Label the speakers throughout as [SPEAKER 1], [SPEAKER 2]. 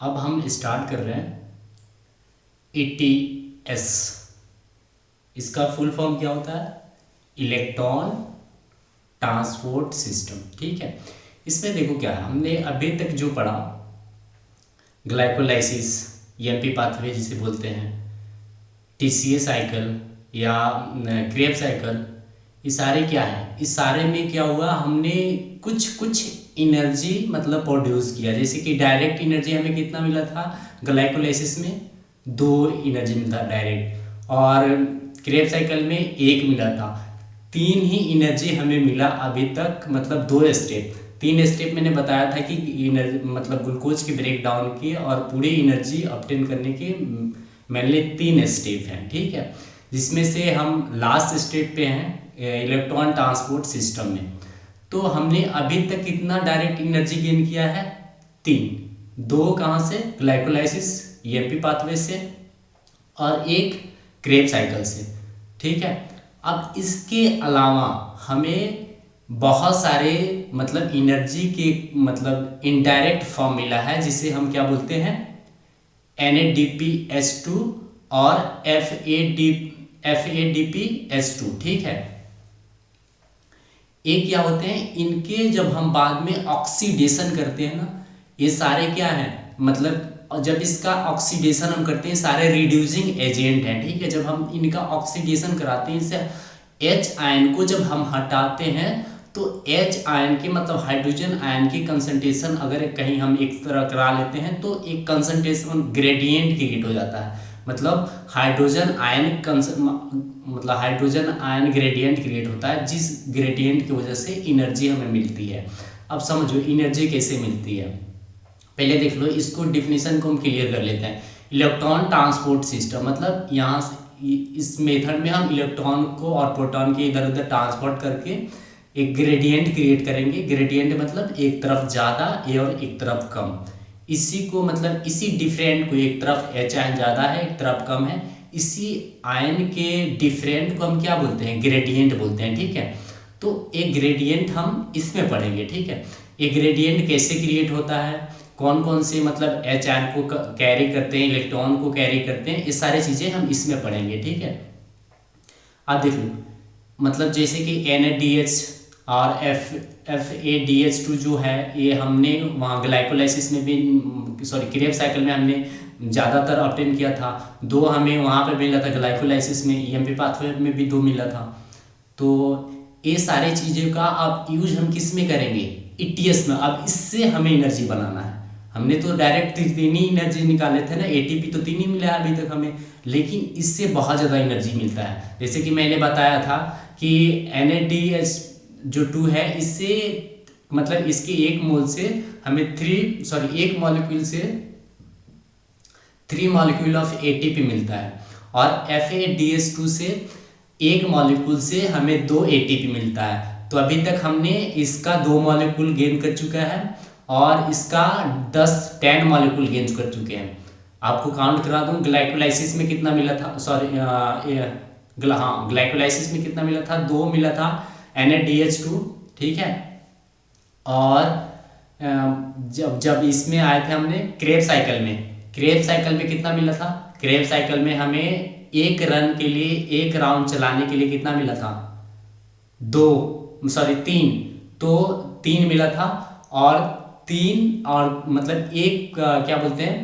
[SPEAKER 1] अब हम स्टार्ट कर रहे हैं ETS। इसका फुल फॉर्म क्या होता है? Electron transport system. ठीक है, इसमें देखो क्या है, हमने अभी तक जो पढ़ा ग्लाइकोलाइसिस, EMP पाथवे जिसे बोलते हैं, TCA साइकिल या क्रेब साइकिल, ये सारे क्या है, इस सारे में क्या हुआ, हमने कुछ कुछ एनर्जी मतलब प्रोड्यूस किया। जैसे कि डायरेक्ट एनर्जी हमें कितना मिला था ग्लाइकोलाइसिस में, 2 एनर्जी मिला डायरेक्ट, और क्रेब साइकिल में 1 मिला था। 3 ही एनर्जी हमें मिला अभी तक, मतलब 2 स्टेप। 3 स्टेप मैंने बताया था कि एनर्जी मतलब ग्लूकोज के ब्रेक डाउन के और पूरी एनर्जी ऑब्टेन करने के मेनली 3 स्टेप हैं। ठीक है, जिसमें से हम लास्ट स्टेप पे हैं इलेक्ट्रॉन ट्रांसपोर्ट सिस्टम में। तो हमने अभी तक कितना डायरेक्ट एनर्जी गेन किया है? 3। 2 कहाँ से? ग्लाइकोलाइसिस EMP पाथवे से, और 1 क्रेब साइकिल से। ठीक है, अब इसके अलावा हमें बहुत सारे मतलब एनर्जी के मतलब इनडायरेक्ट फॉर्म मिला है, जिसे हम क्या बोलते हैं, NADPH2 और FADPH2। ठीक है, ये क्या होते हैं, इनके जब हम बाद में ऑक्सीडेशन करते हैं ना, ये सारे क्या हैं, मतलब जब इसका ऑक्सीडेशन हम करते हैं, सारे रिड्यूसिंग एजेंट हैं। ठीक है, जब हम इनका ऑक्सीडेशन कराते हैं, इससे H आयन को जब हम हटाते हैं, तो H आयन के मतलब हाइड्रोजन आयन की कंसंट्रेशन अगर कहीं हम एक तरह करा लेते हैं, तो एक कंसंट्रेशन ग्रेडियंट क्रिएट हो जाता है। मतलब हाइड्रोजन आयन ग्रेडियंट क्रिएट होता है, जिस ग्रेडियंट की वजह से एनर्जी हमें मिलती है। अब समझो एनर्जी कैसे मिलती है, पहले देख लो, इसको डिफिनीशन को हम क्लियर कर लेते हैं। इलेक्ट्रॉन ट्रांसपोर्ट सिस्टम मतलब यहाँ से इस मेथड में हम इलेक्ट्रॉन को और प्रोटॉन के इधर उधर ट्रांसपोर्ट करके एक ग्रेडियंट क्रिएट करेंगे। ग्रेडियंट मतलब एक तरफ ज़्यादा और एक तरफ कम। इसी को मतलब इसी डिफरेंट को, एक तरफ H आयन ज़्यादा है एक तरफ कम है, इसी आयन के डिफरेंट को हम क्या बोलते हैं, ग्रेडियंट बोलते हैं। ठीक है, तो एक ग्रेडियंट हम इसमें पढ़ेंगे। ठीक है, एक ग्रेडियंट कैसे क्रिएट होता है, कौन कौन से मतलब H आयन को कैरी करते हैं, इलेक्ट्रॉन को कैरी करते हैं, ये सारी चीज़ें हम इसमें पढ़ेंगे। ठीक है, अब देख लो, मतलब जैसे कि NADH और FADH2 जो है, ये हमने वहाँ ग्लाइकोलाइसिस में भी, सॉरी क्रेब साइकिल में हमने ज़्यादातर ऑब्टेन किया था। 2 हमें वहाँ पे मिला था ग्लाइकोलाइसिस में, EMP पाथवे में भी 2 मिला था। तो ये सारी चीज़ें का अब यूज हम किस में करेंगे, ETS में। अब इससे हमें एनर्जी बनाना है। हमने तो डायरेक्ट 3 ही एनर्जी निकाले थे ना, ATP तो 3 ही मिला है अभी तक हमें, लेकिन इससे बहुत ज़्यादा एनर्जी मिलता है। जैसे कि मैंने बताया था कि NADH जो 2 है, इससे मतलब इसके 1 मोल से हमें 1 मॉलिक्यूल से 3 मॉलिक्यूल ऑफ ATP मिलता है, और FADH2 से 1 मॉलिक्यूल से हमें 2 ATP मिलता है। तो अभी तक हमने इसका 2 मॉलिक्यूल गेन कर चुका है, और इसका 10 मॉलिक्यूल गेन कर चुके हैं। आपको काउंट करा दूं, ग्लाइकोलाइसिस में कितना मिला था, ग्लाइकोलाइसिस में कितना मिला था, 2 मिला था NADH2। ठीक है, और जब इसमें आए थे हमने क्रेब साइकिल में कितना मिला था, क्रेब साइकिल में हमें 1 रन के लिए, 1 राउंड चलाने के लिए कितना मिला था, 3। तो 3 मिला था, और 3 और मतलब एक क्या बोलते हैं,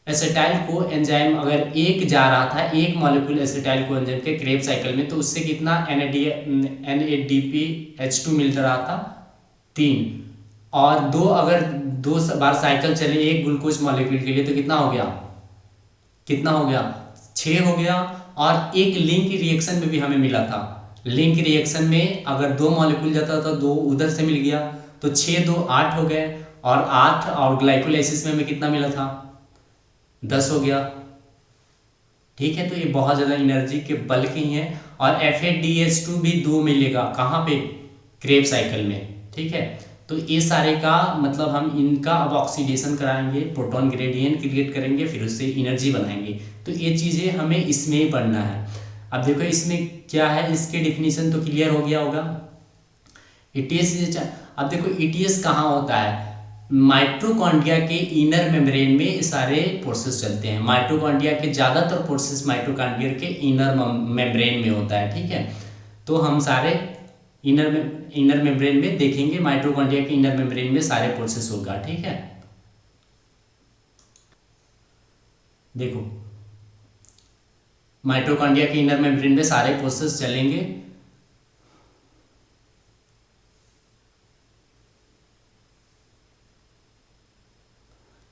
[SPEAKER 1] एसिटाइल को एंजाइम अगर 1 जा रहा था, 1 मॉलिक्यूल एसिटाइल को एंजाइम के क्रेब साइकिल में, तो उससे कितना NADPH2 मिल रहा था, 3। और 2 अगर 2 बार साइकिल चले 1 ग्लूकोज मॉलिक्यूल के लिए, तो कितना हो गया 6 हो गया। और एक लिंक रिएक्शन में भी हमें मिला था। लिंक रिएक्शन में अगर 2 मॉलिक्यूल जाता था, 2 उधर से मिल गया, तो 6 2 8 हो गए, और 8, और ग्लाइकोलाइसिस में हमें कितना मिला था, 10 हो गया। ठीक है, तो ये बहुत ज़्यादा एनर्जी के बल के ही हैं। और FADH2 भी 2 मिलेगा, कहाँ पे, क्रेब साइकिल में। ठीक है, तो ये सारे का मतलब हम इनका अब ऑक्सीडेशन कराएंगे, प्रोटॉन ग्रेडियंट क्रिएट करेंगे, फिर उससे एनर्जी बनाएंगे। तो ये चीज़ें हमें इसमें ही पढ़ना है। अब देखो इसमें क्या है, इसके डिफिनीशन तो क्लियर हो गया होगा। ETS, अब देखो ETS कहाँ होता है, माइटोकॉन्ड्रिया के इनर मेम्ब्रेन में सारे प्रोसेस चलते हैं। माइटोकॉन्ड्रिया के ज़्यादातर प्रोसेस माइटोकॉन्ड्रिया के इनर मेम्ब्रेन में होता है, ठीक है। तो हम सारे इनर मेम्ब्रेन में देखेंगे, माइटोकॉन्ड्रिया के इनर मेम्ब्रेन में सारे प्रोसेस होगा, ठीक है। देखो माइटोकॉन्ड्रिया के इनर मेम्ब्रेन में सारे प्रोसेस चलेंगे।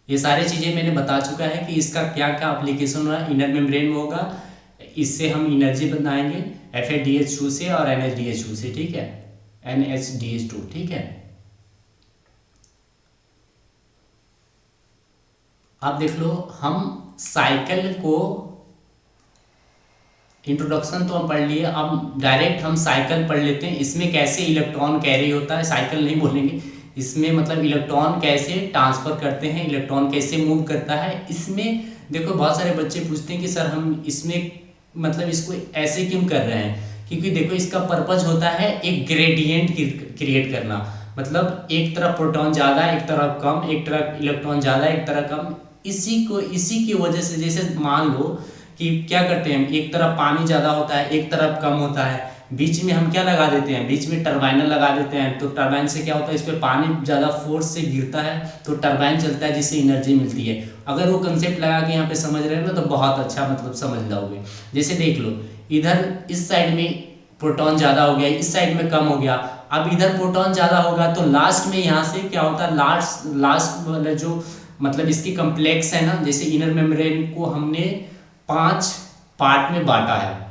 [SPEAKER 1] ये सारी चीज़ें मैंने बता चुका है कि इसका क्या क्या एप्लीकेशन होगा, इनर मेम्ब्रेन में होगा। इससे हम एनर्जी बनाएंगे FADH2 से और NHDH2 से, ठीक है, NHDH2, ठीक है। अब देख लो, हम साइकिल को इंट्रोडक्शन तो हम पढ़ लिए, अब डायरेक्ट हम साइकिल पढ़ लेते हैं। इसमें कैसे इलेक्ट्रॉन कैरी होता है, साइकिल नहीं बोलेंगे इसमें, मतलब इलेक्ट्रॉन कैसे ट्रांसफर करते हैं, इलेक्ट्रॉन कैसे मूव करता है। इसमें देखो बहुत सारे बच्चे पूछते हैं कि सर हम इसमें मतलब इसको ऐसे क्यों कर रहे हैं, क्योंकि देखो इसका पर्पज होता है एक ग्रेडियंट क्रिएट करना। मतलब एक तरफ प्रोटॉन ज़्यादा, एक तरफ कम, एक तरफ इलेक्ट्रॉन ज़्यादा, एक तरफ कम। इसी की वजह से, जैसे मान लो कि क्या करते हैं, एक तरफ पानी ज़्यादा होता है, एक तरफ कम होता है, बीच में हम क्या लगा देते हैं, बीच में टरबाइन लगा देते हैं। तो टरबाइन से क्या होता है, इस पर पानी ज़्यादा फोर्स से गिरता है तो टरबाइन चलता है, जिससे एनर्जी मिलती है। अगर वो कंसेप्ट लगा के यहाँ पे समझ रहे हो ना तो बहुत अच्छा मतलब समझ जाओगे। जैसे देख लो, इधर इस साइड में प्रोटॉन ज़्यादा हो गया, इस साइड में कम हो गया। अब इधर प्रोटॉन ज़्यादा होगा तो लास्ट में यहाँ से क्या होता है, लास्ट वाला जो मतलब इसकी कम्प्लेक्स है ना, जैसे इनर मेम्ब्रेन को हमने 5 पार्ट में बांटा है,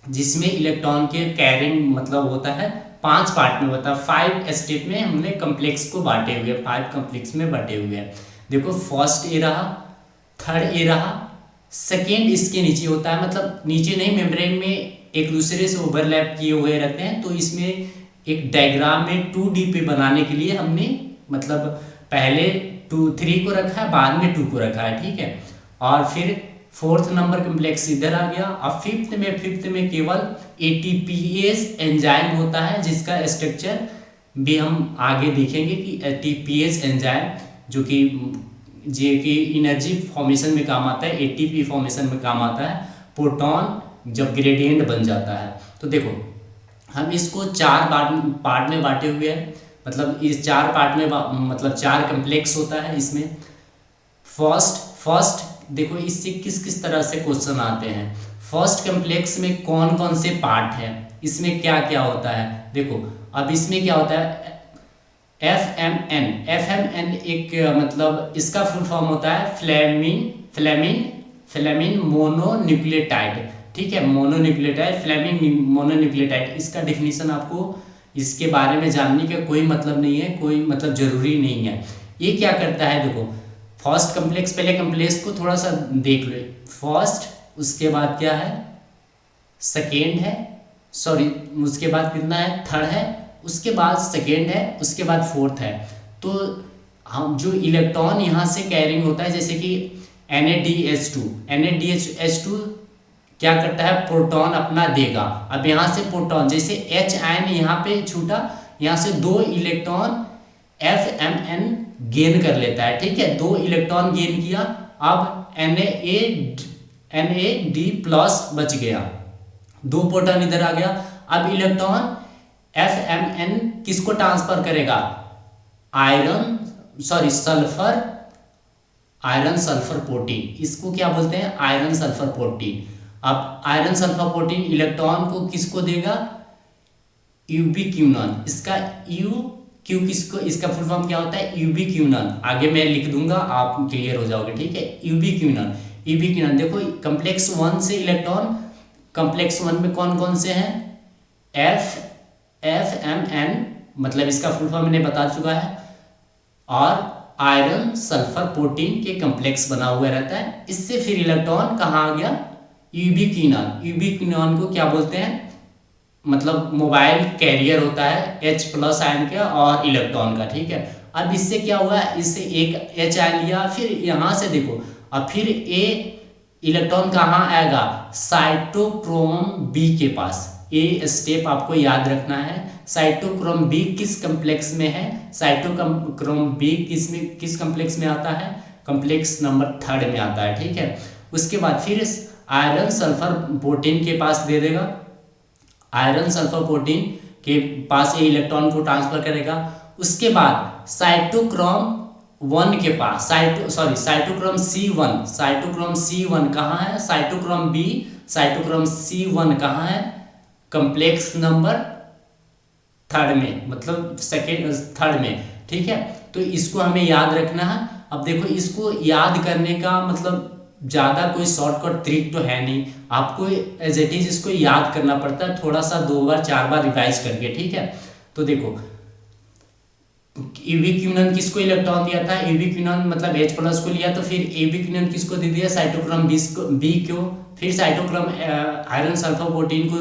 [SPEAKER 1] जिसमें इलेक्ट्रॉन के कैरिंग मतलब होता है 5 पार्ट में होता है। 5 स्टेप में हमने कम्प्लेक्स को बांटे हुए, 5 कम्प्लेक्स में बांटे हुए हैं। देखो फर्स्ट ए रहा, थर्ड ए रहा, सेकेंड इसके नीचे होता है, मतलब नीचे नहीं, मेम्ब्रेन में एक दूसरे से ओवरलैप किए हुए रहते हैं। तो इसमें एक डायग्राम में 2D पे बनाने के लिए हमने मतलब पहले 3 को रखा है, बाद में 2 को रखा है, ठीक है। और फिर 4th नंबर कम्प्लेक्स इधर आ गया। अब फिफ्थ में केवल ATPase एंजाइम होता है, जिसका स्ट्रक्चर भी हम आगे देखेंगे कि ATPase एंजाइम जो कि एनर्जी फॉर्मेशन में काम आता है, ATP फॉर्मेशन में काम आता है, प्रोटॉन जब ग्रेडियंट बन जाता है। तो देखो हम इसको 4 पार्ट में बांटे हुए हैं, मतलब इस 4 पार्ट में मतलब 4 कम्प्लेक्स होता है इसमें। फर्स्ट देखो इससे किस तरह से क्वेश्चन आते हैं। फर्स्ट कम्प्लेक्स में कौन कौन से पार्ट हैं, इसमें क्या क्या होता है। देखो अब इसमें क्या होता है, FMN एक मतलब इसका फुल फॉर्म होता है फ्लेमिन मोनोन्यूक्लियोटाइड, ठीक है, मोनोन्यूक्लियोटाइड, फ्लेमिन मोनोन्यूक्लियोटाइड। इसका डिफिनीशन आपको इसके बारे में जानने का कोई मतलब नहीं है, कोई मतलब जरूरी नहीं है। ये क्या करता है, देखो फर्स्ट कम्प्लेक्स, पहले कम्प्लेक्स को थोड़ा सा देख लो। फर्स्ट, उसके बाद क्या है, सेकेंड है, सॉरी उसके बाद कितना है, थर्ड है, उसके बाद सेकेंड है, उसके बाद फोर्थ है। तो हम जो इलेक्ट्रॉन यहाँ से कैरिंग होता है, जैसे कि NADH2 क्या करता है, प्रोटॉन अपना देगा। अब यहाँ से प्रोटॉन, जैसे H आयन यहाँ पे छूटा, यहाँ से 2 इलेक्ट्रॉन FMN गेन कर लेता है, ठीक है, 2 इलेक्ट्रॉन गेन किया। अब NAD+ बच गया, 2 प्रोटॉन इधर आ गया। अब इलेक्ट्रॉन FMN किसको ट्रांसफर करेगा, आयरन सल्फर प्रोटीन, इसको क्या बोलते हैं, आयरन सल्फर प्रोटीन। अब आयरन सल्फर प्रोटीन इलेक्ट्रॉन को किसको देगा, यूबिक्विनोन। इसका किसको, इसका फुल फॉर्म क्या होता है, यूबिक्विनोन। आगे मैं लिख दूंगा, आप क्लियर हो जाओगे, ठीक है। यूबिक्विनोन देखो कम्प्लेक्स 1 से इलेक्ट्रॉन, कम्प्लेक्स 1 में कौन कौन से हैं, FMN मतलब इसका फुल फॉर्म मैंने बता चुका है, और आयरन सल्फर प्रोटीन के कम्प्लेक्स बना हुआ रहता है। इससे फिर इलेक्ट्रॉन कहाँ आ गया, यूबिक्विनोन को क्या बोलते हैं, मतलब मोबाइल कैरियर होता है H+ आयन का और इलेक्ट्रॉन का, ठीक है। अब इससे क्या हुआ, इससे एक H आयन लिया, फिर यहाँ से देखो, अब फिर इलेक्ट्रॉन कहाँ आएगा, साइटोक्रोम B के पास, ये स्टेप आपको याद रखना है। साइटोक्रोम बी किस कम्प्लेक्स में है? साइटोक्रोम बी किस कम्प्लेक्स में आता है? कम्प्लेक्स नंबर 3 में आता है, ठीक है। उसके बाद फिर आयरन सल्फर प्रोटीन के पास दे देगा, आयरन सल्फर प्रोटीन के पास ये इलेक्ट्रॉन को ट्रांसफर करेगा। उसके बाद साइटोक्रोम 1 के पास साइटोक्रोम C1, साइटोक्रोम C1 कहाँ है? साइटोक्रोम बी, साइटोक्रोम C1 कहाँ है? कम्प्लेक्स नंबर 3 में, मतलब थर्ड में, ठीक है। तो इसको हमें याद रखना है। अब देखो इसको याद करने का मतलब ज़्यादा कोई शॉर्टकट ट्रिक तो है नहीं, आपको एज इट इज इसको याद करना पड़ता है, थोड़ा सा 2 बार 4 बार रिवाइज करके, ठीक है। तो देखो इविक्विनन किसको इलेक्ट्रॉन दिया था? इविक्विनन मतलब H+ को लिया, तो फिर इविक्विनन किसको दे दिया? साइटोक्रोम बी को। फिर साइटोक्रोम आयरन सल्फर प्रोटीन को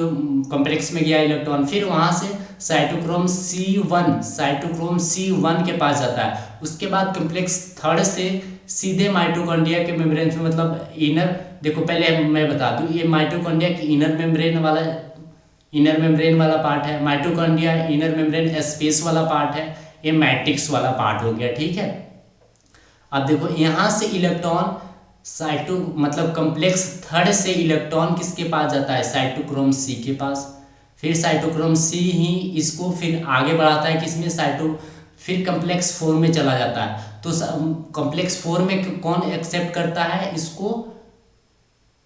[SPEAKER 1] कॉम्प्लेक्स में गया इलेक्ट्रॉन, फिर वहां से साइटोक्रोम C1 के पास जाता है। उसके बाद कॉम्प्लेक्स 3 से सीधे माइटोकॉन्ड्रिया के मेम्ब्रेन में, मतलब इनर, देखो पहले मैं बता दूं, ये माइटोकॉन्ड्रिया की इनर मेम्ब्रेन वाला पार्ट है, माइटोकॉन्ड्रिया इनर मेम्ब्रेन स्पेस वाला पार्ट है, ये मैट्रिक्स वाला पार्ट हो गया, ठीक है। अब देखो यहाँ से इलेक्ट्रॉन मतलब कॉम्प्लेक्स 3 से इलेक्ट्रॉन किसके पास जाता है? साइटोक्रोम C के पास। फिर साइटोक्रोम C ही इसको फिर आगे बढ़ाता है किसमें? फिर कॉम्प्लेक्स 4 में चला जाता है। तो कॉम्प्लेक्स 4 में कौन एक्सेप्ट करता है इसको?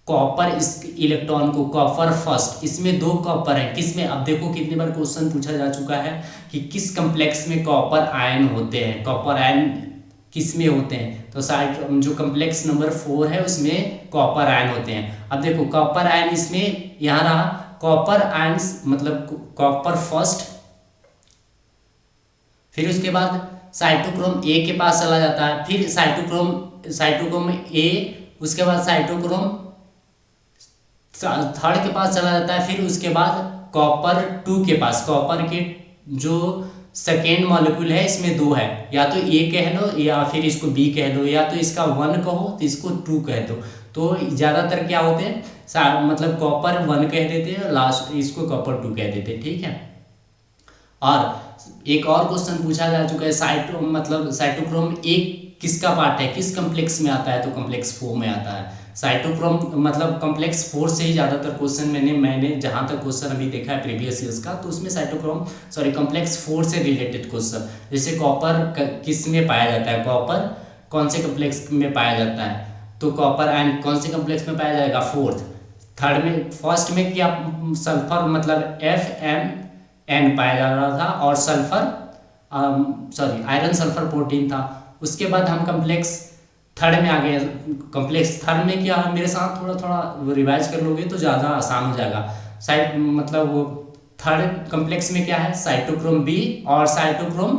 [SPEAKER 1] कॉपर, इस इलेक्ट्रॉन को कॉपर फर्स्ट। इसमें 2 कॉपर है, किसमें? अब देखो कितनी बार क्वेश्चन पूछा जा चुका है कि किस कॉम्प्लेक्स में कॉपर आयन होते हैं, कॉपर आयन किस में होते हैं? तो जो कॉम्प्लेक्स नंबर 4 है उसमें कॉपर आयन होते हैं। अब देखो कॉपर आयन इसमें यहाँ रहा, कॉपर आयन मतलब कॉपर फर्स्ट, फिर उसके बाद साइटोक्रोम A के पास चला जाता है, फिर साइटोक्रोम A, उसके बाद साइटोक्रोम 3 के पास चला जाता है, फिर उसके बाद कॉपर 2 के पास। कॉपर के जो सेकेंड मॉलिक्यूल है इसमें 2 है, या तो A कह लो या फिर इसको B कह लो, या तो इसका 1 कहो तो इसको 2 कह दो। तो ज़्यादातर क्या होते हैं, मतलब कॉपर 1 कह देते हैं, लास्ट इसको कॉपर 2 कह देते हैं, ठीक है। और एक और क्वेश्चन पूछा जा चुका है, साइटोक्रोम A किसका पार्ट है, किस कॉम्प्लेक्स में आता है? तो कॉम्प्लेक्स 4 में आता है। साइटोक्रोम मतलब कॉम्प्लेक्स 4 से ही ज़्यादातर क्वेश्चन मैंने जहाँ तक क्वेश्चन अभी देखा है प्रीवियस ईयर्स का, तो उसमें कॉम्प्लेक्स 4 से रिलेटेड क्वेश्चन, जैसे कॉपर किस में पाया जाता है? कॉपर कौन से कॉम्प्लेक्स में पाया जाता है? तो कॉपर आयन कौन से कॉम्प्लेक्स में पाया जाएगा? 4th। थर्ड में, फर्स्ट में क्या सल्फर मतलब Fn पाया जा रहा था, और आयरन सल्फर प्रोटीन था। उसके बाद हम कॉम्प्लेक्स 3 में आ गए। कॉम्प्लेक्स 3 में क्या, मेरे साथ थोड़ा थोड़ा रिवाइज कर लोगे तो ज़्यादा आसान हो जाएगा। मतलब वो 3rd कॉम्प्लेक्स में क्या है? साइटोक्रोम B और साइटोक्रोम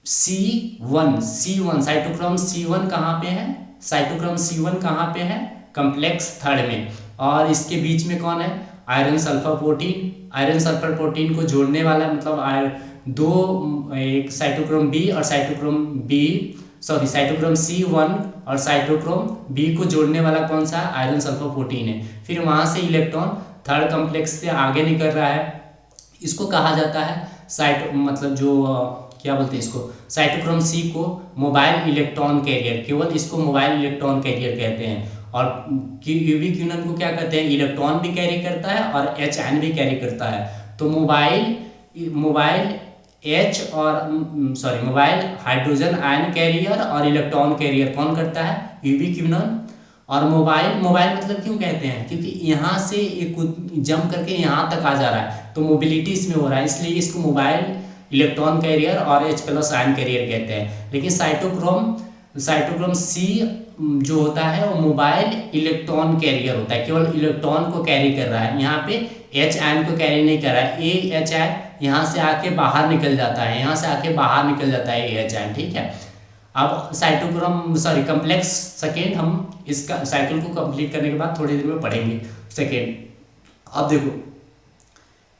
[SPEAKER 1] C1। साइटोक्रोम C1 कहाँ पे है? साइटोक्रोम C1 कहाँ पे है? कॉम्प्लेक्स 3 में। और इसके बीच में कौन है? Iron sulphur protein. Iron sulphur protein को जोड़ने वाला मतलब एक साइटोक्रोम B और साइटोक्रोम C1 और साइटोक्रोम B को जोड़ने वाला कौन सा? आयरन सल्फर प्रोटीन है। फिर वहां से इलेक्ट्रॉन 3rd कॉम्प्लेक्स से आगे निकल रहा है, इसको कहा जाता है मतलब जो क्या बोलते हैं इसको, साइटोक्रोम C को मोबाइल इलेक्ट्रॉन कैरियर, केवल इसको मोबाइल इलेक्ट्रॉन कैरियर कहते हैं। और इविक्विनन को क्या कहते हैं? इलेक्ट्रॉन भी कैरी करता है और H आयन भी कैरी करता है। तो मोबाइल हाइड्रोजन आयन कैरियर और इलेक्ट्रॉन कैरियर कौन करता है? इविक्विनन। और मोबाइल मतलब क्यों कहते हैं? क्योंकि यहाँ से एक जंप करके यहाँ तक आ जा रहा है, तो मोबिलिटी इसमें हो रहा है, इसलिए इसको मोबाइल इलेक्ट्रॉन कैरियर और H+ आयन कैरियर कहते हैं। लेकिन साइटोक्रोम C जो होता है वो मोबाइल इलेक्ट्रॉन कैरियर होता है, केवल इलेक्ट्रॉन को कैरी कर रहा है, यहाँ पे H आयन को कैरी नहीं कर रहा है। H आयन यहाँ से आके बाहर निकल जाता है, H आयन, ठीक है। अब कॉम्प्लेक्स सेकेंड, हम इसका साइकिल को कंप्लीट करने के बाद थोड़ी देर में पढ़ेंगे सेकेंड। अब देखो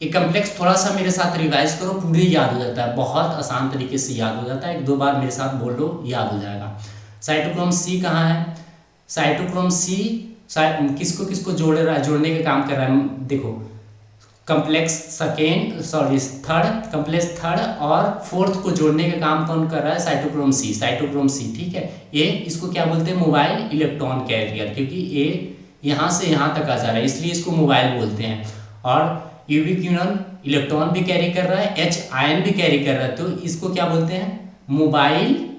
[SPEAKER 1] ये कॉम्प्लेक्स थोड़ा सा मेरे साथ रिवाइज करो, पूरे याद हो जाता है, बहुत आसान तरीके से याद हो जाता है, 1-2 बार मेरे साथ बोल लो, याद हो जाएगा। साइटोक्रोम C कहाँ है? साइटोक्रोम C किसको जोड़ने का काम कर रहा है? देखो थर्ड कम्प्लेक्स थर्ड और फोर्थ को जोड़ने का काम कौन कर रहा है, साइटोक्रोम सी, ठीक है। ये इसको क्या बोलते हैं, मोबाइल इलेक्ट्रॉन कैरियर, क्योंकि ये यहाँ से यहाँ तक आ जा रहा है इसलिए इसको मोबाइल बोलते हैं। और यूबिक्विनोन इलेक्ट्रॉन भी कैरी कर रहा है, एच आयन भी कैरी कर रहा है, तो इसको क्या बोलते हैं, mobile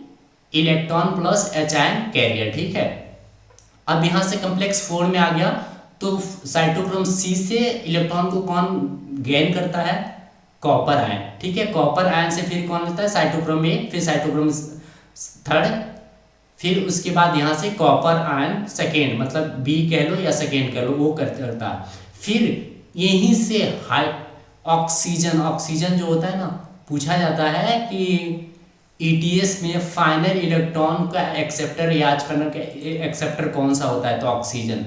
[SPEAKER 1] electron plus H ion carrier, ठीक है। अब यहाँ से कम्प्लेक्स 4 में आ गया, तो साइटोक्रोम सी से इलेक्ट्रॉन को कौन गेन करता है, कॉपर आयन, ठीक है। कॉपर आयन से फिर कौन लेता है, साइटोक्रोम ए, फिर साइटोक्रोम थर्ड, फिर उसके बाद यहाँ से कॉपर आयन सेकेंड, मतलब बी कह लो या सेकेंड कह लो, वो करता है। फिर यहीं से हाई ऑक्सीजन जो होता है ना, पूछा जाता है कि ईटीएस में फाइनल इलेक्ट्रॉन का एक्सेप्टर कौन सा होता है, तो ऑक्सीजन।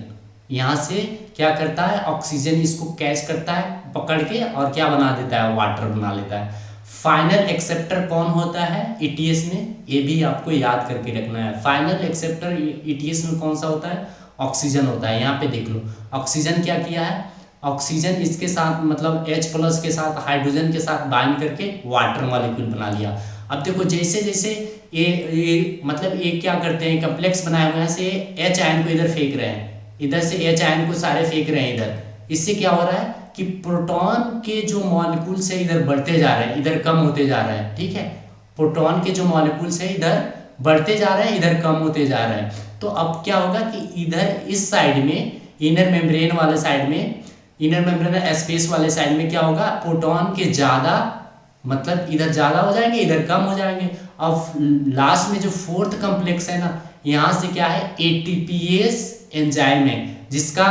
[SPEAKER 1] यहाँ से क्या करता है, ऑक्सीजन इसको कैच करता है पकड़ के और क्या बना देता है, वाटर बना लेता है। फाइनल एक्सेप्टर कौन होता है ईटीएस में, ये भी आपको याद करके रखना है। फाइनल एक्सेप्टर ईटीएस में कौन सा होता है, ऑक्सीजन होता है। यहाँ पे देख लो ऑक्सीजन क्या किया है, ऑक्सीजन इसके साथ मतलब H+ के साथ हाइड्रोजन के साथ बाइंड करके वाटर मॉलिक्यूल बना लिया। अब देखो जैसे जैसे ये मतलब ये क्या करते हैं, कम्प्लेक्स बनाए हुए हैं से H आयन को इधर फेंक रहे हैं, इधर से H आयन को सारे फेंक रहे हैं इधर। इससे क्या हो रहा है कि प्रोटॉन के जो मॉलिक्यूल्स है इधर बढ़ते जा रहे हैं, इधर कम होते जा रहे हैं, ठीक है। प्रोटॉन के जो मॉलिक्यूल्स है इधर बढ़ते जा रहे हैं, इधर कम होते जा रहे हैं। तो अब क्या होगा कि इधर इस साइड में इनर मेम्ब्रेन वाले साइड में, इनर मेम्ब्रेन स्पेस वाले साइड में क्या होगा, प्रोटॉन के ज़्यादा मतलब इधर ज़्यादा हो जाएंगे, इधर कम हो जाएंगे। अब लास्ट में जो फोर्थ कम्प्लेक्स है ना, यहाँ से क्या है, ATPase एंजाइम है जिसका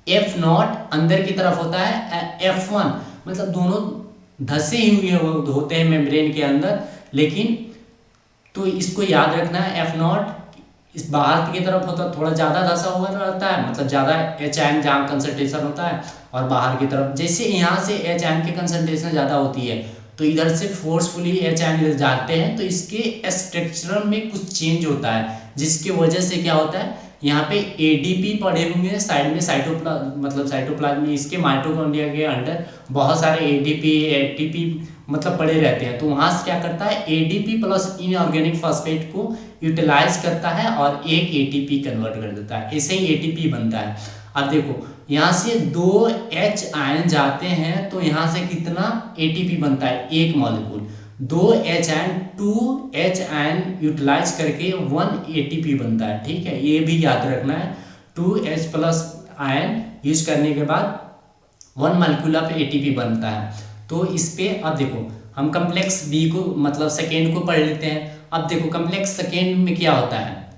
[SPEAKER 1] F0 अंदर की तरफ होता है, F1 मतलब दोनों धसे हुए होते हैं मेम्ब्रेन के अंदर, लेकिन तो इसको याद रखना है, F0 इस बाहर की तरफ होता थोड़ा ज़्यादा धसा हुआ रहता है, मतलब ज़्यादा H आयन जहाँ कंसंट्रेशन होता है, और बाहर की तरफ जैसे यहाँ से H आयन की कंसंट्रेशन ज़्यादा होती है तो इधर से फोर्सफुली H आयन इधर जाते हैं, तो इसके स्ट्रक्चर में कुछ चेंज होता है, जिसकी वजह से क्या होता है, यहाँ पे ADP पड़े हुए हैं साइड में, साइटोप्लाज्म में, इसके माइटोकॉन्ड्रिया के अंदर बहुत सारे ATP मतलब पड़े रहते हैं। तो वहाँ से क्या करता है, ADP प्लस इनऑर्गेनिक फॉस्फेट को यूटिलाइज करता है और एक ATP कन्वर्ट कर देता है, ऐसे ही ATP बनता है। अब देखो यहाँ से 2 H आयन जाते हैं तो यहाँ से कितना ATP बनता है, एक molecule, 2 H ion 2 H ion utilize करके 1 ATP बनता है, ठीक है। ये भी याद रखना है, 2 H+ आयन यूज करने के बाद 1 मॉलिक्यूल ऑफ ATP बनता है। तो इस पे अब देखो हम कम्प्लेक्स बी को मतलब सेकेंड को पढ़ लेते हैं। अब देखो कम्प्लेक्स सेकेंड में क्या होता है,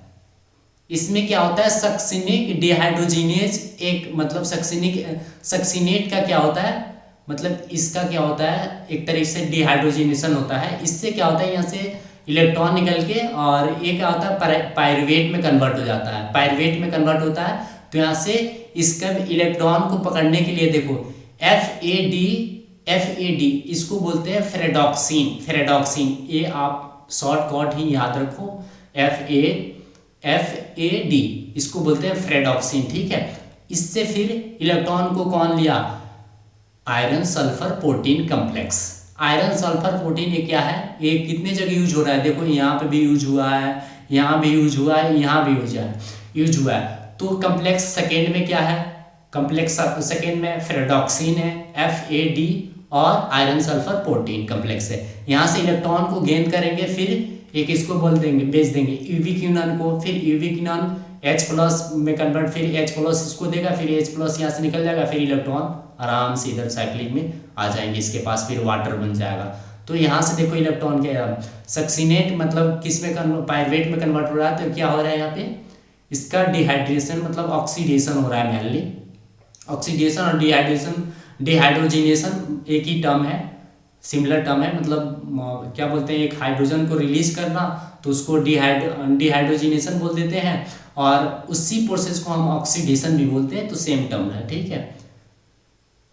[SPEAKER 1] इसमें क्या होता है, सक्सिनिक डिहाइड्रोजिनेज एक मतलब सक्सिनेट का क्या होता है, मतलब इसका क्या होता है, एक तरीके से डिहाइड्रोजिनेशन होता है। इससे क्या होता है, यहाँ से इलेक्ट्रॉन निकल के और ये क्या होता है, पायरुवेट में कन्वर्ट हो जाता है, पायरुवेट में कन्वर्ट होता है। तो यहाँ से इसका इलेक्ट्रॉन को पकड़ने के लिए देखो FAD इसको बोलते हैं फेरेडॉक्सिन, ये आप शॉर्टकट ही याद रखो, FAD इसको बोलते हैं फेरेडॉक्सिन, ठीक है। इससे फिर इलेक्ट्रॉन को कौन लिया, iron sulphur protein complex. Iron sulphur protein ये क्या है, ये कितने जगह यूज हो रहा है, देखो यहाँ पे भी यूज हुआ है, यहाँ भी यूज हुआ है, यहाँ भी यूज हुआ है। तो कम्प्लेक्स सेकेंड में क्या है, कम्प्लेक्स सेकेंड में फेरेडॉक्सिन है, FAD और आयरन सल्फर प्रोटीन कम्प्लेक्स है। यहाँ से इलेक्ट्रॉन को गेन करेंगे, फिर एक इसको बोल देंगे, बेच देंगे यूबिक्विनोन को, फिर यूबिक्विनोन H+ में कन्वर्ट, फिर H+ इसको देगा, फिर H+ यहाँ से निकल जाएगा, फिर इलेक्ट्रॉन आराम से इधर साइक्लिक में आ जाएंगे, इसके पास फिर वाटर बन जाएगा। तो यहाँ से देखो इलेक्ट्रॉन क्या सक्सिनेट मतलब किस में पायरुवेट में कन्वर्ट हो रहा है, तो क्या हो रहा है यहाँ पे, इसका डिहाइड्रेशन मतलब ऑक्सीडेशन हो रहा है, मेनली ऑक्सीडेशन और डिहाइड्रोजिनेशन एक ही टर्म है, सिमिलर टर्म है, मतलब क्या बोलते हैं, एक हाइड्रोजन को रिलीज करना तो उसको डिहाइड्रोजिनेशन बोल देते हैं, और उसी प्रोसेस को हम ऑक्सीडेशन भी बोलते हैं, तो सेम टर्म है, ठीक है।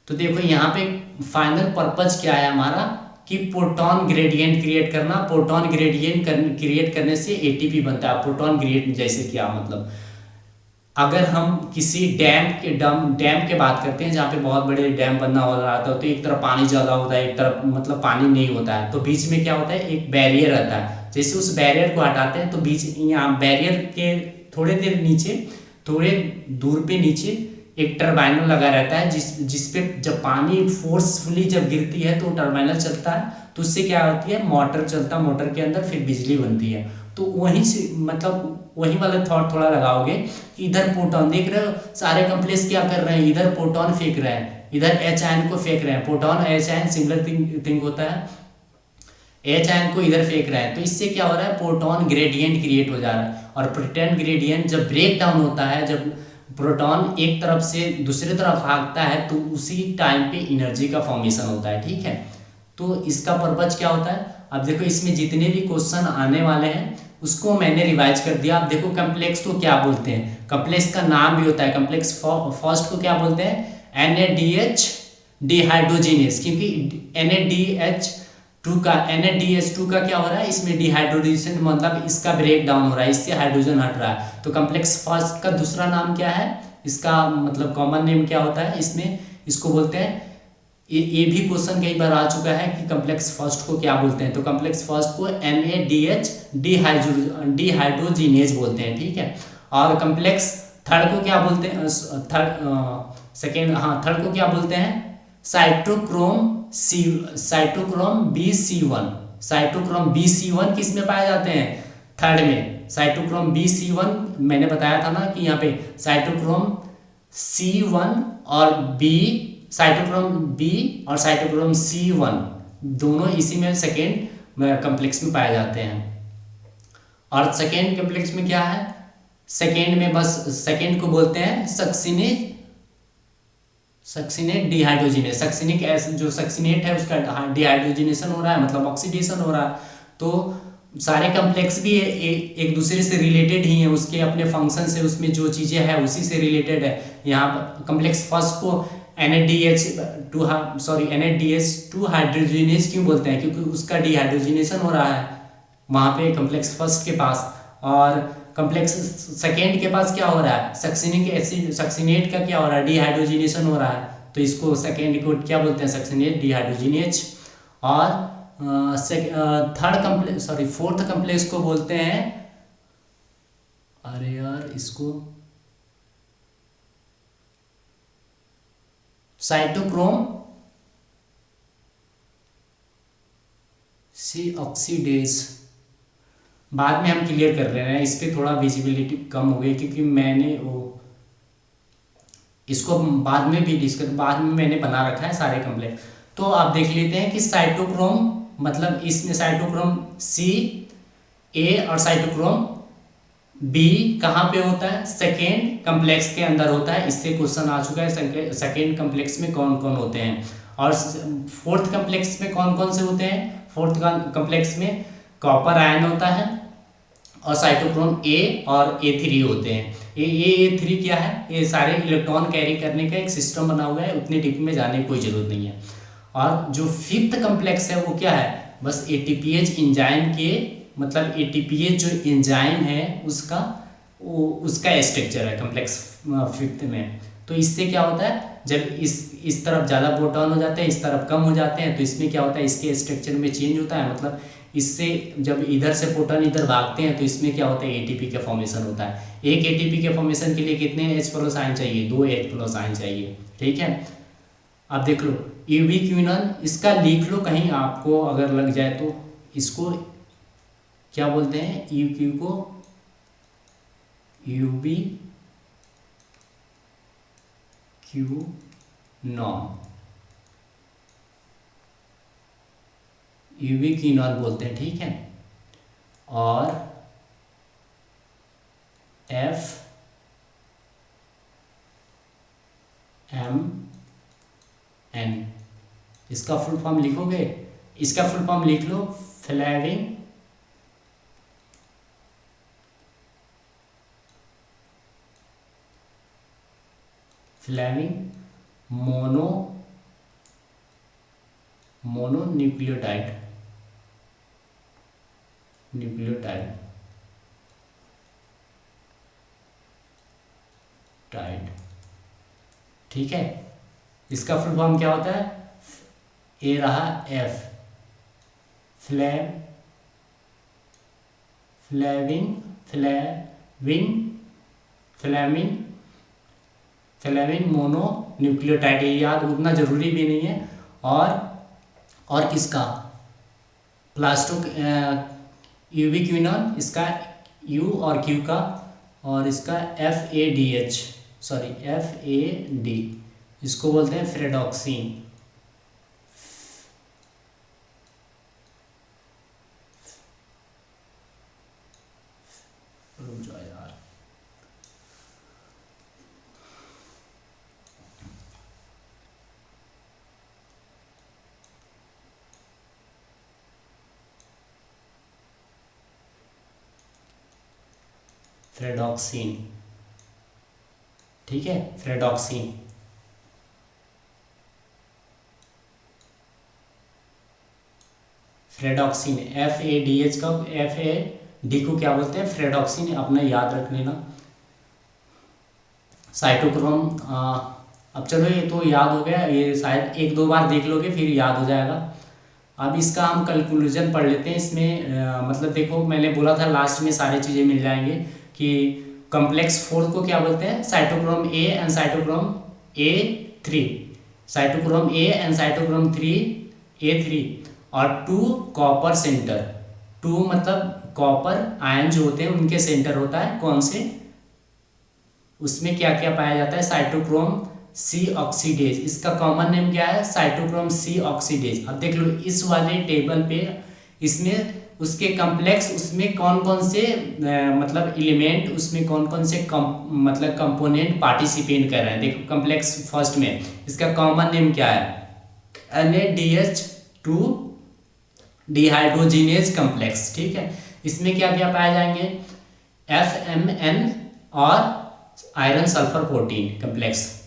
[SPEAKER 1] तो देखो यहाँ पे फाइनल पर्पज क्या है हमारा, कि प्रोटॉन ग्रेडियंट क्रिएट करना, प्रोटॉन ग्रेडियंट क्रिएट करने से ATP बनता है। प्रोटॉन ग्रेडियंट जैसे क्या मतलब, अगर हम किसी डैम के बात करते हैं जहाँ पे बहुत बड़े डैम बनना हो रहा था, तो एक तरफ पानी ज़्यादा होता है, एक तरफ मतलब पानी नहीं होता है, तो बीच में क्या होता है, एक बैरियर रहता है। जैसे उस बैरियर को हटाते हैं तो बीच यहाँ बैरियर के थोड़े देर नीचे, थोड़े दूर पे नीचे एक टर्बाइनल लगा रहता है, जिस पे जब पानी फोर्सफुली जब गिरती है तो टर्बाइनल चलता है, तो उससे क्या होती है, मोटर चलता है, मोटर के अंदर फिर बिजली बनती है। तो वहीं से मतलब वही वाला थॉट थोड़ा लगाओगे कि इधर प्रोटॉन देख रहे हो, सारे कम्प्लेक्स क्या कर रहे हैं, इधर प्रोटॉन फेंक रहे हैं, इधर एच आयन को फेंक रहे हैं, proton H ion similar thing होता है, एच आयन को इधर फेंक रहे हैं, तो इससे क्या हो रहा है, प्रोटॉन ग्रेडियंट क्रिएट हो जा रहा है। और प्रोटॉन ग्रेडियंट जब ब्रेक डाउन होता है, जब प्रोटॉन एक तरफ से दूसरे तरफ भागता है, तो उसी टाइम पे एनर्जी का फॉर्मेशन होता है, ठीक है। तो इसका पर्पज क्या होता है, अब देखो इसमें जितने भी क्वेश्चन आने वाले हैं उसको मैंने रिवाइज कर दिया। अब देखो कम्प्लेक्स को क्या बोलते हैं, कम्प्लेक्स का नाम भी होता है, कम्प्लेक्स फर्स्ट को क्या बोलते हैं, NADH डिहाइड्रोजिनेस, क्योंकि NADH2 का क्या हो रहा है, इसमें डिहाइड्रोजिनेशन मतलब इसका ब्रेक डाउन हो रहा है, इससे हाइड्रोजन हट रहा है। तो कम्प्लेक्स फर्स्ट का दूसरा नाम क्या है, इसका मतलब कॉमन नेम क्या होता है इसमें, इसको बोलते हैं, ये भी क्वेश्चन कई बार आ चुका है कि कम्प्लेक्स फर्स्ट को क्या बोलते हैं, तो कम्प्लेक्स फर्स्ट को NADH डिहाइड्रोजिनेज बोलते हैं, ठीक है। और कम्प्लेक्स थर्ड को क्या बोलते हैं, थर्ड को क्या बोलते हैं, cytochrome B C1। Cytochrome BC1 किस में पाए जाते हैं, थर्ड में। साइटोक्रोम BC1 मैंने बताया था ना कि यहाँ पे साइटोक्रोम C1 और B, साइटोक्रोम B और साइटोक्रोम C1 दोनों इसी में सेकेंड कम्प्लेक्स में पाए जाते हैं। और सेकेंड कम्प्लेक्स में क्या है, सेकेंड में बस सेकेंड को बोलते हैं सक्सिनेट डिहाइड्रोजिनेस। सक्सिनिक एसिड जो सक्सिनेट है उसका डिहाइड्रोजिनेशन हो रहा है, मतलब ऑक्सीडेशन हो रहा है। तो सारे कम्प्लेक्स भी एक दूसरे से रिलेटेड ही हैं, उसके अपने फंक्शन से, उसमें जो चीज़ें हैं उसी से रिलेटेड है। यहाँ पर कम्प्लेक्स फर्स्ट को NADH2 हाइड्रोजिनेस क्यों बोलते हैं, क्योंकि उसका डिहाइड्रोजिनेशन हो रहा है वहाँ पे कम्प्लेक्स फर्स्ट के पास। और कम्प्लेक्स सेकेंड के पास क्या हो रहा है, सक्सिनिक एसिड सक्सिनेट का क्या हो रहा है, डिहाइड्रोजिनेशन हो रहा है, तो इसको सेकेंड को क्या बोलते हैं, सक्सिनेट डिहाइड्रोजिनेज। और फोर्थ कम्प्लेक्स को बोलते हैं, अरे यार इसको साइटोक्रोम C ऑक्सीडेज। बाद में हम क्लियर कर रहे हैं, इस पर थोड़ा विजिबिलिटी कम हो गई क्योंकि मैंने वो इसको बाद में भी डिस्कस, बाद में मैंने बना रखा है सारे कम्प्लेक्स। तो आप देख लेते हैं कि साइटोक्रोम मतलब इसमें साइटोक्रोम CA और साइटोक्रोम B कहाँ पे होता है, सेकेंड कम्प्लेक्स के अंदर होता है। इससे क्वेश्चन आ चुका है सेकेंड कम्प्लेक्स में कौन कौन होते हैं, और फोर्थ कम्प्लेक्स में कौन कौन से होते हैं। फोर्थ कम्प्लेक्स में कॉपर आयन होता है, और साइटोक्रोम A और A3 होते हैं। A3 क्या है, ये सारे इलेक्ट्रॉन कैरी करने का एक सिस्टम बना हुआ है, उतने डीप में जाने की कोई जरूरत नहीं है। और जो फिफ्थ कम्प्लेक्स है वो क्या है, बस ATPase एंजाइम के मतलब ATPase जो एंजाइम है उसका स्ट्रक्चर है कम्प्लेक्स फिफ्थ में। तो इससे क्या होता है, जब इस तरफ ज़्यादा प्रोटॉन हो जाते हैं, इस तरफ कम हो जाते हैं, तो इसमें क्या होता है, इसके स्ट्रक्चर में चेंज होता है। मतलब इससे जब इधर से प्रोटॉन इधर भागते हैं तो इसमें क्या होता है, ATP का फॉर्मेशन होता है। एक ATP के फॉर्मेशन के लिए कितने H+ आयन चाहिए, 2 H+ आयन चाहिए, ठीक है। अब देख लो यूबिक्विनन, इसका लिख लो कहीं आपको अगर लग जाए तो, इसको क्या बोलते हैं, यूक्यू को यूबिक्विनॉन बोलते हैं, ठीक है। और FMN, इसका फुल फॉर्म लिखोगे, इसका फुल फॉर्म लिख लो, फ्लेविंग मोनोन्यूक्लियोटाइड ठीक है। इसका फुल फॉर्म क्या होता है? ए रहा F, flavin flavin mono nucleotide. ये याद उतना जरूरी भी नहीं है। और किसका? प्लास्टो यूबिक्विनॉन, इसका यू और क्यू का, और इसका FAD, इसको बोलते हैं फ्रेडॉक्सिन। रुक जाओ यार, फ्रेडॉक्सिन, ठीक है, फ्रेडॉक्सिन। FADH का, FAD को क्या बोलते हैं? फ्रेडॉक्सिन। अपना याद रख लेना। साइटोक्रोम, अब चलो ये तो याद हो गया, ये शायद एक दो बार देख लोगे फिर याद हो जाएगा। अब इसका हम कंक्लूजन पढ़ लेते हैं। इसमें मतलब देखो, मैंने बोला था लास्ट में सारी चीज़ें मिल जाएंगे कि कॉम्प्लेक्स 4 को क्या बोलते हैं? Cytochrome A and cytochrome A3, cytochrome A and cytochrome 3A3, और 2 कॉपर सेंटर। 2 मतलब कॉपर आयन जो होते हैं उनके सेंटर होता है कौन से? उसमें क्या क्या पाया जाता है? Cytochrome C oxidase. इसका कॉमन नेम क्या है? Cytochrome C oxidase. अब देख लो इस वाले टेबल पे, इसमें उसके कॉम्प्लेक्स, उसमें कौन कौन से मतलब एलिमेंट, उसमें कौन कौन से मतलब कंपोनेंट पार्टिसिपेट कर रहे हैं। देखो कॉम्प्लेक्स फर्स्ट में इसका कॉमन नेम क्या है? NADH2 डिहाइड्रोजिनेज कॉम्प्लेक्स, ठीक है। इसमें क्या क्या पाए जाएंगे? FMN और आयरन सल्फर प्रोटीन कॉम्प्लेक्स।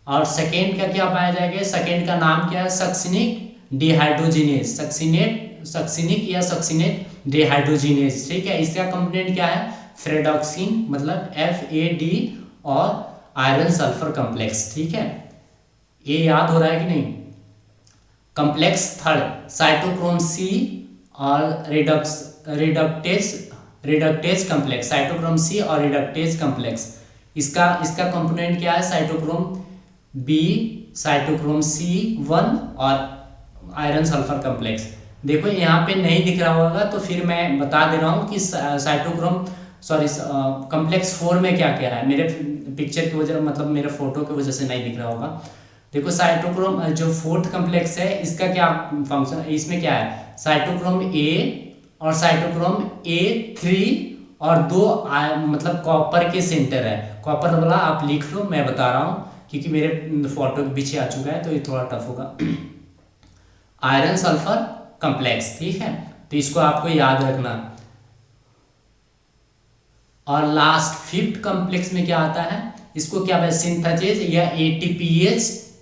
[SPEAKER 1] और सेकेंड का क्या पाया जाएगा? सेकेंड का नाम क्या है? सक्सिनिक डिहाइड्रोजिनेज, सक्सिनिक या सक्सिनेट डिहाइड्रोजिनेज, ठीक है। इसका कंपोनेंट क्या है? फ्रेडॉक्सिन, मतलब FAD और आयरन सल्फर कॉम्प्लेक्स, ठीक है। ये याद हो रहा है कि नहीं? कॉम्प्लेक्स थर्ड साइटोक्रोम C और रिडक्टेज कॉम्प्लेक्स, साइटोक्रोम C और रिडक्टेज कॉम्प्लेक्स। इसका कंपोनेंट क्या है? साइटोक्रोम B, साइटोक्रोम C1 और आयरन सल्फर कॉम्प्लेक्स। देखो यहाँ पे नहीं दिख रहा होगा तो फिर मैं बता दे रहा हूँ कि कॉम्प्लेक्स 4 में क्या क्या है। मेरे पिक्चर की वजह, मतलब मेरे फोटो की वजह से नहीं दिख रहा होगा। देखो साइटोक्रोम जो फोर्थ कॉम्प्लेक्स है, इसका क्या फंक्शन, इसमें क्या है? साइटोक्रोम A और साइटोक्रोम A3 और 2 मतलब कॉपर के सेंटर है। कॉपर वाला आप लिख लो, मैं बता रहा हूँ क्योंकि मेरे फोटो के पीछे आ चुका है तो ये थोड़ा टफ होगा। आयरन सल्फर कॉम्प्लेक्स, ठीक है, तो इसको आपको याद रखना। और लास्ट फिफ्थ कॉम्प्लेक्स में क्या आता है? इसको क्या है? सिंथेजेज या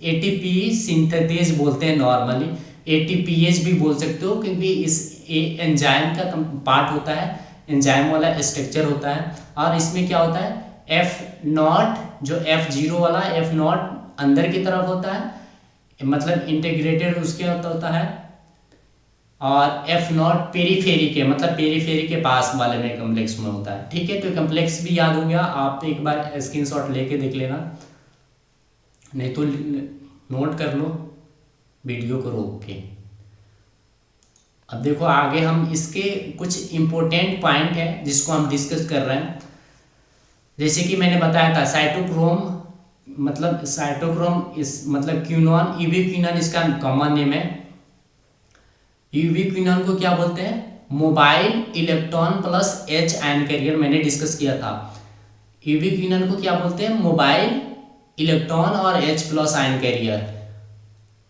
[SPEAKER 1] ATP सिंथेजेज बोलते हैं नॉर्मली। ATPase भी बोल सकते हो क्योंकि इस एंजाइम का पार्ट होता है, एंजाइम वाला स्ट्रक्चर होता है। और इसमें क्या होता है? F0, जो F0 वाला F0 अंदर की तरफ होता है, मतलब इंटीग्रेटेड उसके होता है, और F0 पेरीफेरी के, मतलब पेरीफेरी के पास वाले में कॉम्प्लेक्स में होता है, ठीक है। तो कॉम्प्लेक्स भी याद हो गया। आप एक बार स्क्रीनशॉट लेके देख लेना, नहीं तो नोट कर लो वीडियो को रोक के। अब देखो आगे हम इसके कुछ इंपॉर्टेंट पॉइंट है जिसको हम डिस्कस कर रहे हैं। जैसे कि मैंने बताया था साइटोक्रोम, मतलब साइटोक्रोम इस मतलब क्यूनॉन, यूबिक्विनॉन इसका कॉमन नेम है। यूबिक्विनॉन को क्या बोलते हैं? Mobile electron plus H ion carrier, मैंने डिस्कस किया था। यूबिक्विनॉन को क्या बोलते हैं? मोबाइल इलेक्ट्रॉन और H प्लस आयन कैरियर।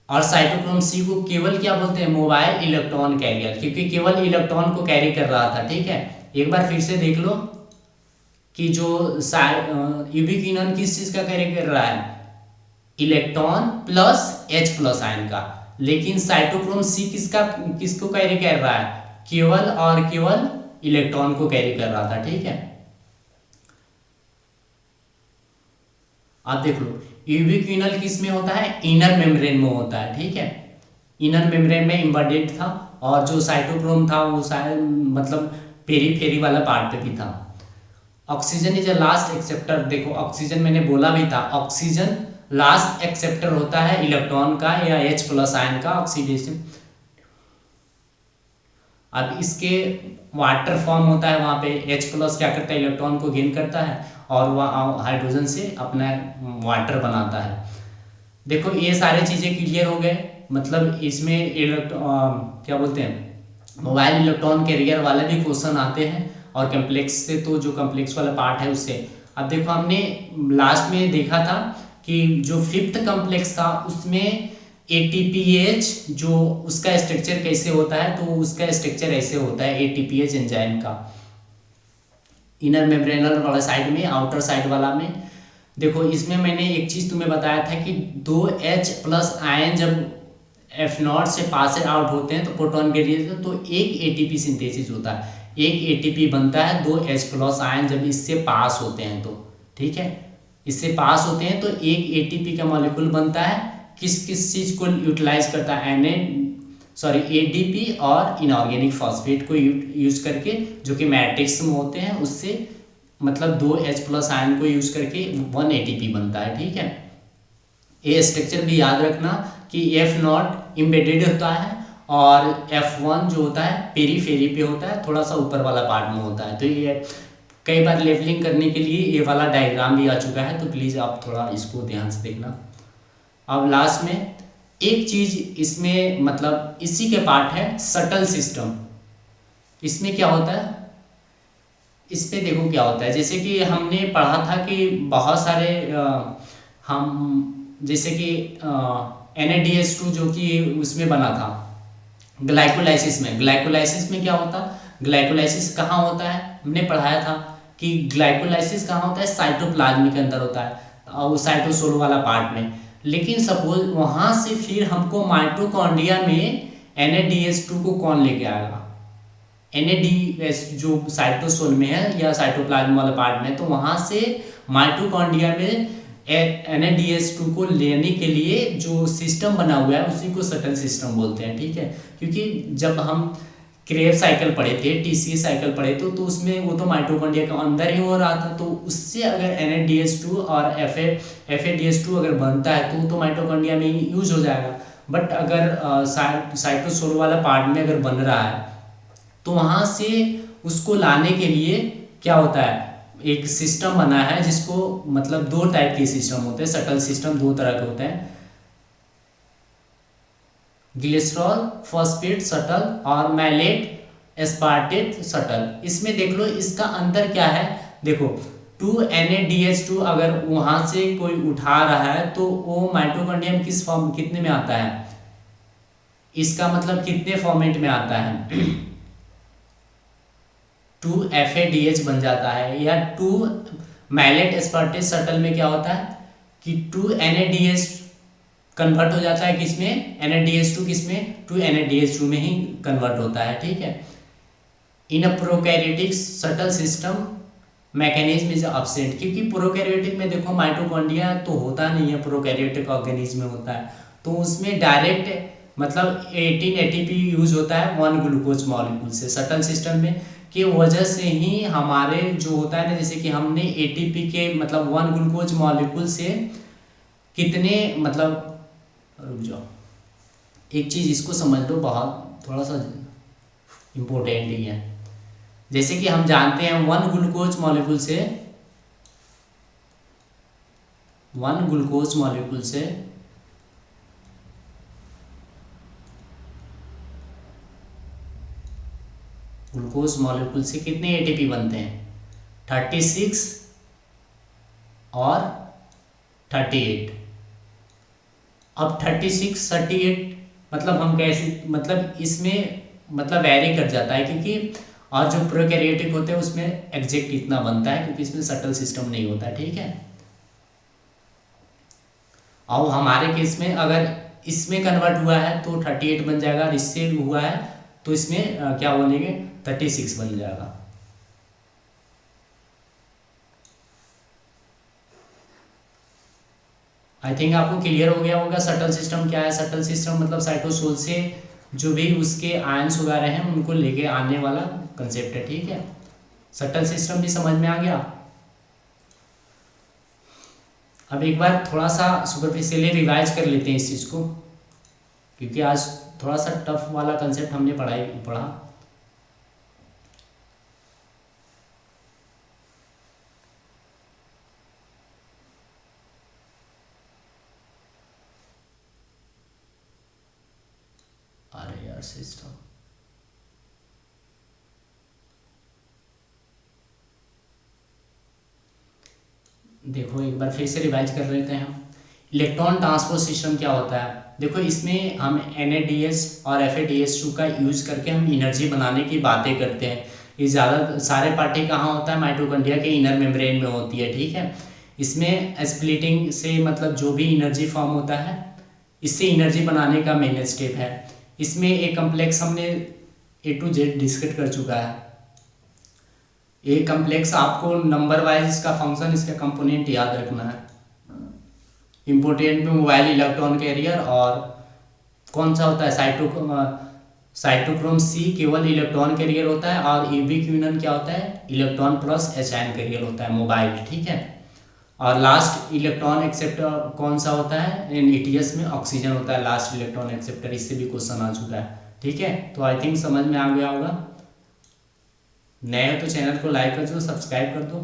[SPEAKER 1] और साइटोक्रोम C को केवल क्या बोलते हैं? मोबाइल इलेक्ट्रॉन कैरियर, क्योंकि केवल इलेक्ट्रॉन को कैरी कर रहा था, ठीक है। एक बार फिर से देख लो कि जो यूबिक्विनॉन किस चीज का कैरी कर रहा है? इलेक्ट्रॉन प्लस H प्लस आयन का। लेकिन साइटोक्रोम C किसको कैरी कर रहा है? केवल और केवल इलेक्ट्रॉन को कैरी कर रहा था, ठीक है। आप देख लो यूबिक्विनल किस में होता है, इनर मेम्ब्रेन में होता है, ठीक है, इनर मेम्ब्रेन में इम्बेडेड था, और जो साइटोक्रोम था वो शायद मतलब पेरीफेरी वाला पार्ट पे भी था। Oxygen is a last acceptor, देखो ऑक्सीजन मैंने बोला भी था, ऑक्सीजन लास्ट एक्सेप्टर होता है इलेक्ट्रॉन का या H+ आयन का ऑक्सीडेशन। अब इसके वाटर फॉर्म होता है, वहाँ पे H+ क्या करता है, इलेक्ट्रॉन को गेन करता है और वह हाइड्रोजन से अपना वाटर बनाता है। देखो ये सारी चीज़ें क्लियर हो गए, मतलब इसमें क्या बोलते हैं, मोबाइल इलेक्ट्रॉन कैरियर वाले भी क्वेश्चन आते हैं, और कम्प्लेक्स से तो जो कम्प्लेक्स वाला पार्ट है उससे। अब देखो हमने लास्ट में देखा था कि जो 5th कम्प्लेक्स था उसमें ATPase जो उसका स्ट्रक्चर कैसे होता है, तो उसका स्ट्रक्चर ऐसे होता है ATPase एंजाइम का, इनर मेम्ब्रेनल वाला साइड में, आउटर साइड वाला में। देखो इसमें मैंने एक चीज़ तुम्हें बताया था कि 2H+ आयन जब F0 से पास आउट होते हैं तो प्रोटॉन के लिए तो एक ATP सिंथेसिस होता है, एक ATP बनता है 2H+ आयन जब इससे पास होते हैं तो, ठीक है, इससे पास होते हैं तो एक ATP का मॉलिक्यूल बनता है, किस किस चीज़ को यूटिलाइज करता है, ADP और इनऑर्गेनिक फॉस्फेट को यूज करके, जो कि मैट्रिक्स में होते हैं, उससे मतलब 2H+ आयन को यूज करके 1 ATP बनता है, ठीक है। ये स्ट्रक्चर भी याद रखना कि F0 इम्बेडेड होता है और F1 जो होता है पेरीफेरी पे होता है, थोड़ा सा ऊपर वाला पार्ट में होता है। तो ये कई बार लेवलिंग करने के लिए ये वाला डायग्राम भी आ चुका है, तो प्लीज़ आप थोड़ा इसको ध्यान से देखना। अब लास्ट में एक चीज़ इसमें मतलब इसी के पार्ट है, सटल सिस्टम। इसमें क्या होता है, इस पे देखो क्या होता है, जैसे कि हमने पढ़ा था कि बहुत सारे हम जैसे कि NADH2 जो कि उसमें बना था ग्लाइकोलाइसिस में, ग्लाइकोलाइसिस में क्या होता, ग्लाइकोलाइसिस कहाँ होता है, हमने पढ़ाया था कि ग्लाइकोलाइसिस कहाँ होता है, साइटोप्लाज्म के अंदर होता है, वो साइटोसोल वाला पार्ट में। लेकिन सपोज वहाँ से फिर हमको माइटोकॉन्ड्रिया में NADH2 को कौन लेके आएगा, NADH जो साइटोसोल में है या साइटोप्लाज्म वाला पार्ट में, तो वहाँ से माइटोकॉन्ड्रिया में NADH2 को लेने के लिए जो सिस्टम बना हुआ है उसी को सटल सिस्टम बोलते हैं, ठीक है। क्योंकि जब हम क्रेब साइकिल पढ़े थे, TCA साइकिल पढ़े थे, तो उसमें वो तो माइटोकॉन्ड्रिया के अंदर ही हो रहा था, तो उससे अगर NADH2 और FADH2 अगर बनता है तो माइटोकॉन्ड्रिया में यूज हो जाएगा। बट अगर साइटोसोल वाला पार्ट में अगर बन रहा है तो वहाँ से उसको लाने के लिए क्या होता है, एक सिस्टम बना है जिसको मतलब 2 टाइप के सिस्टम होते हैं, सटल सिस्टम 2 तरह के होते हैं, ग्लिसरॉल फॉस्फेट सटल और मैलेट एस्पार्टेट सटल। इसमें देख लो इसका अंतर क्या है, देखो 2NADH2 अगर वहाँ से कोई उठा रहा है तो वो माइटोकॉन्ड्रियम किस फॉर्म कितने में आता है, इसका मतलब कितने फॉर्मेट में आता है 2FADH बन जाता है, या 2 मैलेट एस्पार्टेट सटल में क्या होता है कि 2NADH कन्वर्ट हो जाता है किसमें, NADH2 किसमें, 2NADH2 में ही कन्वर्ट होता है, ठीक है। In a prokaryotic shuttle system mechanism is absent, क्योंकि प्रोकैरियोटिक में देखो माइटोकॉन्ड्रिया तो होता नहीं है, प्रोकैरियोटिक ऑर्गेनिज्म में होता है, तो उसमें डायरेक्ट मतलब 18 ATP यूज होता है 1 ग्लूकोज मॉलिक्यूल से, सटल सिस्टम में की वजह से ही हमारे जो होता है ना, जैसे कि हमने ATP के मतलब 1 ग्लूकोज मॉलिक्यूल से कितने मतलब, रुक जाओ एक चीज़ इसको समझ लो, बहुत थोड़ा सा इम्पोर्टेंट ही है। जैसे कि हम जानते हैं 1 ग्लूकोज मॉलिक्यूल से 1 ग्लूकोज मॉलिक्यूल से ग्लूकोज मॉलिक्यूल से कितने ATP बनते हैं, 36 और 38। अब 36 38 मतलब हम कैसे मतलब इसमें मतलब वेरी कर जाता है, क्योंकि और जो प्रोकैरियोटिक होते हैं उसमें एग्जैक्ट इतना बनता है, क्योंकि इसमें सटल सिस्टम नहीं होता, ठीक है। और हमारे केस में अगर इसमें कन्वर्ट हुआ है तो 38 बन जाएगा, और इससे हुआ है तो इसमें क्या बोलेंगे 36 बन जाएगा। आई थिंक आपको क्लियर हो गया होगा सटल सिस्टम क्या है। सटल सिस्टम मतलब साइटोसोल से जो भी उसके आयंस वगैरह हैं उनको लेके आने वाला कंसेप्ट है, ठीक है। सटल सिस्टम भी समझ में आ गया। अब एक बार थोड़ा सा सुपरफिशियली रिवाइज कर लेते हैं इस चीज़ को, क्योंकि आज थोड़ा सा टफ वाला कंसेप्ट हमने पढ़ा। अरे यार सिस्टम, देखो एक बार फिर से रिवाइज कर लेते हैं हम। इलेक्ट्रॉन ट्रांसपोर्ट सिस्टम क्या होता है, देखो इसमें हम NADS और FADH2 का यूज़ करके हम एनर्जी बनाने की बातें करते हैं। ये ज़्यादा सारे पार्टी कहाँ होता है, माइटोकॉन्ड्रिया के इनर मेम्ब्रेन में होती है, ठीक है। इसमें स्प्लिटिंग से मतलब जो भी एनर्जी फॉर्म होता है, इससे एनर्जी बनाने का मेन स्टेप है। इसमें एक कम्प्लेक्स हमने A to Z डिस्कस कर चुका है। ये कम्प्लेक्स आपको नंबर वाइज इसका फंक्शन, इसका कंपोनेंट याद रखना है। इम्पोर्टेंट में मोबाइल इलेक्ट्रॉन कैरियर और कौन सा होता है साइटोक्रोम C केवल इलेक्ट्रॉन कैरियर होता है, और यूबिक्विनन क्या होता है, इलेक्ट्रॉन प्लस H कैरियर होता है मोबाइल, ठीक है। और लास्ट इलेक्ट्रॉन एक्सेप्टर कौन सा होता है, ETS में ऑक्सीजन होता है लास्ट इलेक्ट्रॉन एक्सेप्टर। इससे भी क्वेश्चन आ चुका है, ठीक है। तो आई थिंक समझ में आ गया होगा। नए हो तो चैनल को लाइक कर दो, सब्सक्राइब कर दो।